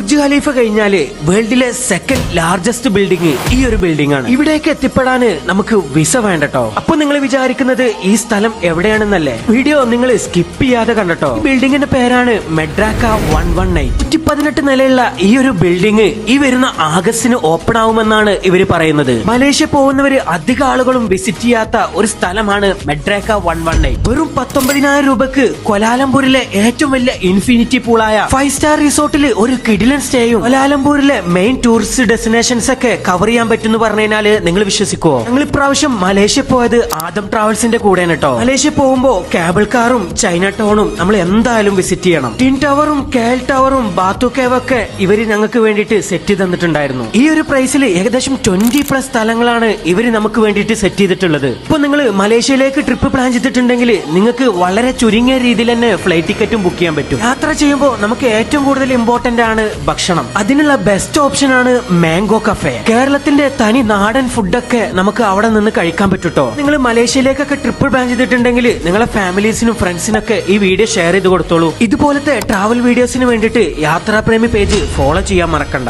Burj Khalifa കഴിഞ്ഞാല് വേൾഡിലെ second largest building ഈ ഒരു ബിൽഡിംഗ് ആണ്. ഇവിടേക്ക് എത്തിപ്പെടാന് നമുക്ക് വിസ വേണ്ടട്ടോ. അപ്പൊ നിങ്ങൾ വിചാരിക്കുന്നത് ഈ സ്ഥലം എവിടെയാണെന്നല്ലേ? വീഡിയോ നിങ്ങൾ സ്കിപ്പ് ചെയ്യാതെ കണ്ടട്ടോ. ബിൽഡിംഗിന്റെ പേരാണ് മെഡ്രാക്ക 119. 118 നിലയുള്ള ഈ ഒരു ബിൽഡിംഗ് ഈ വരുന്ന ആഗസ്റ്റിന് ഓപ്പൺ ആവുമെന്നാണ് ഇവര് പറയുന്നത്. മലേഷ്യ പോകുന്നവര് അധിക ആളുകളും വിസിറ്റ് ചെയ്യാത്ത ഒരു സ്ഥലമാണ് മെഡ്രാക്ക 119. വെറും 19,000 രൂപക്ക് കൊലാലംപൂരിലെ ഏറ്റവും വലിയ ഇൻഫിനിറ്റി പൂളായ 5 സ്റ്റാർ റിസോർട്ടിൽ ഒരു കിടിലൻ സ്റ്റേയും കൊലാലംപൂരിലെ മെയിൻ ടൂറിസ്റ്റ് ഡെസ്റ്റിനേഷൻസ് ഒക്കെ കവർ ചെയ്യാൻ പറ്റുമെന്ന് പറഞ്ഞു കഴിഞ്ഞാല് നിങ്ങൾ വിശ്വസിക്കുവോ? ഞങ്ങൾ ഇപ്രാവശ്യം മലേഷ്യ പോയത് ആദം ട്രാവൽസിന്റെ കൂടെയാണ് കേട്ടോ. മലേഷ്യ പോകുമ്പോ കേബിൾ കാറും ചൈന ടൗണും നമ്മൾ എന്തായാലും വിസിറ്റ് ചെയ്യണം. ടിൻ ടവറും കേൽ ടവറും ബാത്തു കേവ് ഒക്കെ ഇവര് ഞങ്ങൾക്ക് വേണ്ടിയിട്ട് സെറ്റ് തന്നിട്ടുണ്ടായിരുന്നു. ഈ ഒരു പ്രൈസിൽ ഏകദേശം 20+ സ്ഥലങ്ങളാണ് ഇവര് നമുക്ക് വേണ്ടിയിട്ട് സെറ്റ് ചെയ്തിട്ടുള്ളത്. ഇപ്പൊ നിങ്ങൾ മലേഷ്യയിലേക്ക് ട്രിപ്പ് പ്ലാൻ ചെയ്തിട്ടുണ്ടെങ്കിൽ നിങ്ങൾക്ക് വളരെ ചുരുങ്ങിയ രീതിയിൽ തന്നെ ഫ്ലൈറ്റ് ടിക്കറ്റും ബുക്ക് ചെയ്യാൻ പറ്റും. യാത്ര ചെയ്യുമ്പോൾ നമുക്ക് ഏറ്റവും കൂടുതൽ ഇമ്പോർട്ടന്റ് ആണ് ഭക്ഷണം. അതിനുള്ള ബെസ്റ്റ് ഓപ്ഷൻ ആണ് മാംഗോ കഫേ. കേരളത്തിന്റെ തനി നാടൻ ഫുഡൊക്കെ നമുക്ക് അവിടെ നിന്ന് കഴിക്കാൻ പറ്റൂട്ടോ. നിങ്ങൾ മലേഷ്യയിലേക്കൊക്കെ ട്രിപ്പ് പ്ലാൻ ചെയ്തിട്ടുണ്ടെങ്കിൽ നിങ്ങളെ ഫാമിലീസിനും ഫ്രണ്ട്സിനൊക്കെ ഈ വീഡിയോ ഷെയർ ചെയ്ത് കൊടുത്തോളൂ. ഇതുപോലത്തെ ട്രാവൽ വീഡിയോസിന് വേണ്ടിയിട്ട് യാത്രാപ്രേമി പേജ് ഫോളോ ചെയ്യാൻ മറക്കണ്ട.